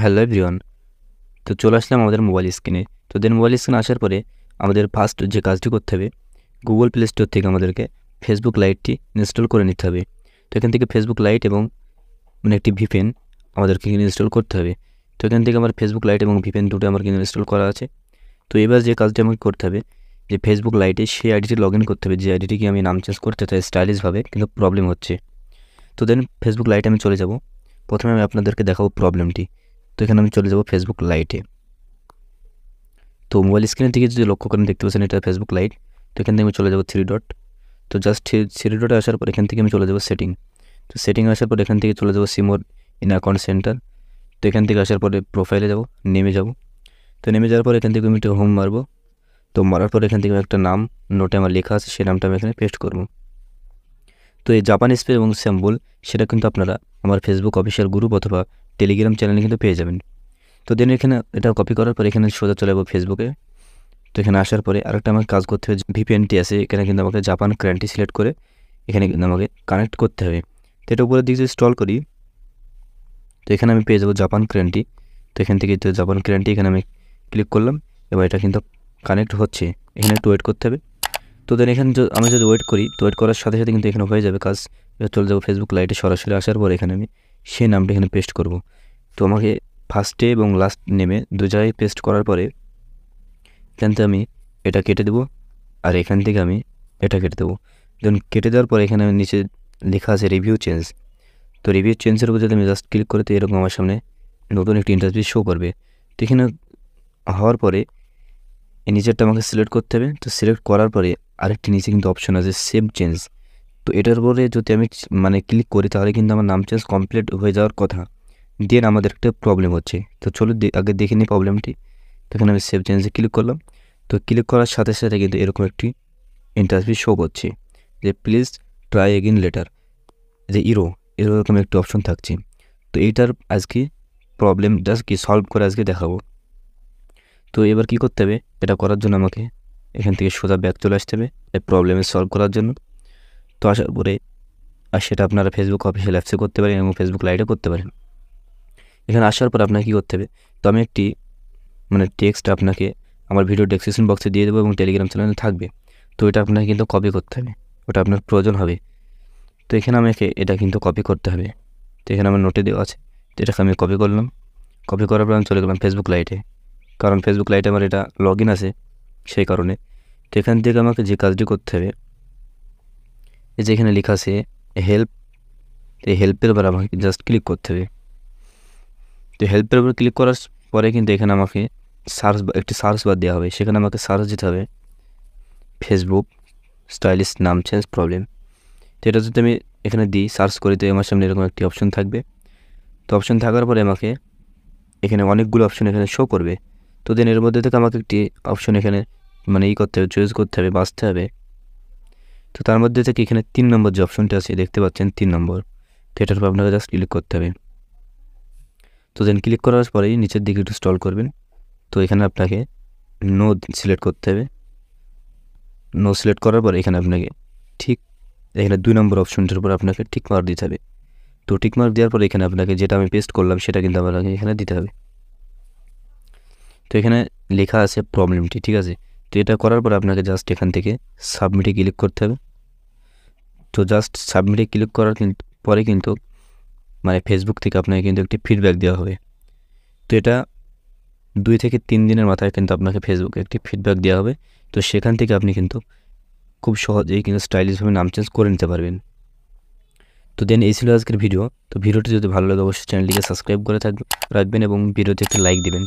Hello everyone. তো চলে আসলাম আমাদের মোবাইল স্ক্রিনে। তো দেন মোবাইল স্ক্রিনে আসার পরে আমাদের ফার্স্ট যে কাজটি করতে হবে, গুগল প্লে স্টোর থেকে আমাদেরকে ফেসবুক লাইটটি ইনস্টল করে নিতে হবে। তো এখান থেকে ফেসবুক লাইট এবং একটি ভিপিএন আমাদেরকে ইনস্টল করতে হবে। তো এখান থেকে আমার ফেসবুক লাইট এবং ভিপিএন দুটো আমার ইনস্টল করা আছে। তো এবার যে কাজটি আমাকে করতে হবে, যে ফেসবুক লাইটে সেই আইডিটি লগ ইন করতে হবে, যে আইডিটিকে আমি নাম চেঞ্জ করতে চাই স্টাইলিশভাবে, কিন্তু প্রবলেম হচ্ছে। তো দেন ফেসবুক লাইটে আমি চলে যাব। প্রথমে আমি আপনাদেরকে দেখাবো প্রবলেমটি। তো এখানে আমি চলে যাব ফেসবুক লাইটে। তো মোবাইল স্ক্রিনের দিকে যদি লক্ষ্য করেন, দেখতে পাচ্ছেন এটা ফেসবুক লাইট। তো এখান থেকে আমি চলে যাব থ্রি ডট। তো জাস্ট থ্রি ডটে আসার পর এখান থেকে আমি চলে যাব সেটিং। তো সেটিং আসার পর এখান থেকে চলে যাব সিমোর ইন অ্যাকাউন্ট সেন্টার। তো এখান থেকে আসার পরে প্রোফাইলে যাব, নেমে যাব। তো নেমে যাওয়ার পর এখান থেকে আমি একটু হোম মারবো। তো মারার পর এখান থেকে একটা নাম নোটে আমার লেখা আছে, সেই নামটা আমি এখানে পেস্ট করব। তো এই জাপান স্প্রে এবং স্যাম্বল সেটা কিন্তু আপনারা আমার ফেসবুক অফিসিয়াল গ্রুপ অথবা টেলিগ্রাম চ্যানেলে কিন্তু পেয়ে যাবেন। তো দেন এখানে এটা কপি করার পর এখানে সোজা চলে যাবো ফেসবুকে। তো এখানে আসার পরে আরেকটা আমাকে কাজ করতে হবে, ভিপিএনটি আছে এখানে কিন্তু আমাকে জাপান ক্রান্টি সিলেক্ট করে এখানে কিন্তু আমাকে কানেক্ট করতে হবে। তো এটা উপরের দিকে যদি স্ক্রল করি, তো এখানে আমি পেয়ে যাবো জাপান ক্রান্টি। তো এখান থেকে তো জাপান ক্রান্টি এখানে আমি ক্লিক করলাম, এবার এটা কিন্তু কানেক্ট হচ্ছে। এখানে একটু ওয়েট করতে হবে। তো দেন এখানে আমি যদি ওয়েট করি, তো ওয়েট করার সাথে সাথে কিন্তু এখানে হয়ে যাবে কাজ। এবার চলে যাবো ফেসবুক লাইটে, সরাসরি আসার পর এখানে আমি সেই নামটা এখানে পেস্ট করব। তো আমাকে ফার্স্টে এবং লাস্ট নেমে দু জায়গায় পেস্ট করার পরে এখান থেকে আমি এটা কেটে দেবো, আর এখান থেকে আমি এটা কেটে দেবো। দেন কেটে দেওয়ার পর এখানে নিচে লেখা আছে রিভিউ চেঞ্জ। তো রিভিউ চেঞ্জের উপর যদি আমি জাস্ট ক্লিক করে, তো এরকম আমার সামনে নতুন একটি ইন্টারফেস শো করবে। তো এখানে হওয়ার পরে এই নিচেরটা আমাকে সিলেক্ট করতে হবে। তো সিলেক্ট করার পরে আরেকটি নিচে কিন্তু অপশন আছে সেভ চেঞ্জ। তো এটার উপরে যদি আমি ক্লিক করি, তাহলে কিন্তু আমার নাম চেঞ্জ কমপ্লিট হয়ে যাওয়ার কথা। দেন আমাদের একটা প্রবলেম হচ্ছে। তো চলো আগে দেখে নিই প্রবলেমটি। তো এখানে আমি সেভ চেঞ্জে ক্লিক করলাম। তো ক্লিক করার সাথে সাথে কিন্তু এরকম একটি ইন্টারফেস শো করছে যে প্লিজ ট্রাই এগেইন লেটার, যে এরকম একটি অপশন থাকছে। তো এইটার আজকে প্রবলেম জাস্ট সলভ করে আজকে দেখাবো। তো এবার কি করতে হবে, এটা করার জন্য আমাকে এখান থেকে সোজা ব্যাক চলে আসতে হবে এই প্রবলেমে সলভ করার জন্য। তো আসার পরে সেটা আপনারা ফেসবুক অফিসিয়াল অ্যাপসে করতে পারেন এবং ফেসবুক লাইটে করতে পারেন। এখানে আসার পর আপনাকে কী করতে হবে, তো আমি একটি টেক্সট আপনাকে আমার ভিডিও ডেসক্রিপশন বক্সে দিয়ে দেবো এবং টেলিগ্রাম চ্যানেলে থাকবে। তো এটা আপনাকে কিন্তু কপি করতে হবে, ওটা আপনার প্রয়োজন হবে। তো এখানে আমাকে এটা কিন্তু কপি করতে হবে। তো এখানে আমার নোটে দেওয়া আছে, তো এটাকে আমি কপি করলাম। কপি করার পর আমি চলে গেলাম ফেসবুক লাইটে, কারণ ফেসবুক লাইটে আমার এটা লগ ইন আছে সেই কারণে। তো এখান থেকে আমাকে যে কাজটি করতে হবে, এই যে এখানে লেখা আছে হেল্প, এই হেল্পের উপর আমাকে জাস্ট ক্লিক করতে হবে। তো হেল্পের উপর ক্লিক করার পরে কিন্তু এখানে আমাকে একটি সার্চ বার দেওয়া হবে, সেখানে আমাকে সার্চ দিতে হবে ফেসবুক স্টাইলিশ নাম চেঞ্জ প্রবলেম। তো এটা যদি আমি এখানে দিই সার্চ করি, তো আমার সামনে এরকম একটি অপশন থাকবে। তো অপশন থাকার পরে আমাকে এখানে অনেকগুলো অপশন এখানে শো করবে। তো দেন এর মধ্যে থেকে আমাকে একটি অপশন এখানে করতে হবে, চয়েস করতে হবে, বাছতে হবে। তো তার মধ্যে থেকে এখানে 3 নম্বর যে অপশনটা আছে দেখতে পাচ্ছেন 3 নম্বর, তো এটার উপর আপনাকে জাস্ট ক্লিক করতে হবে। তো দেন ক্লিক করার পরেই নিচের দিকে একটু স্ক্রল করবেন। তো এখানে আপনাকে নো সিলেক্ট করতে হবে। নো সিলেক্ট করার পর এখানে আপনাকে এখানে 2 নম্বর অপশনটার উপর আপনাকে টিক মার্ক দিতে হবে। তো টিক মার্ক দেওয়ার পর এখানে আপনাকে যেটা আমি পেস্ট করলাম সেটা কিন্তু আপনাকে এখানে দিতে হবে। তো এখানে লেখা আছে প্রবলেমটি, ঠিক আছে। তো এটা করার পর আপনাকে জাস্ট এখান থেকে সাবমিটে ক্লিক করতে হবে। তো জাস্ট সাবমিটে ক্লিক করার পরে কিন্তু ফেসবুক থেকে আপনাকে কিন্তু একটি ফিডব্যাক দেওয়া হবে। তো এটা 2 থেকে 3 দিনের মাথায় কিন্তু আপনাকে ফেসবুকে একটি ফিডব্যাক দেওয়া হবে। তো সেখান থেকে আপনি কিন্তু খুব সহজেই কিন্তু স্টাইলিশভাবে নাম চেঞ্জ করে নিতে পারবেন। তো দেন এই ছিল আজকের ভিডিও। তো ভিডিওটি যদি ভালো লাগে অবশ্যই চ্যানেলটিকে সাবস্ক্রাইব করে রাখবেন এবং ভিডিওতে একটি লাইক দিবেন।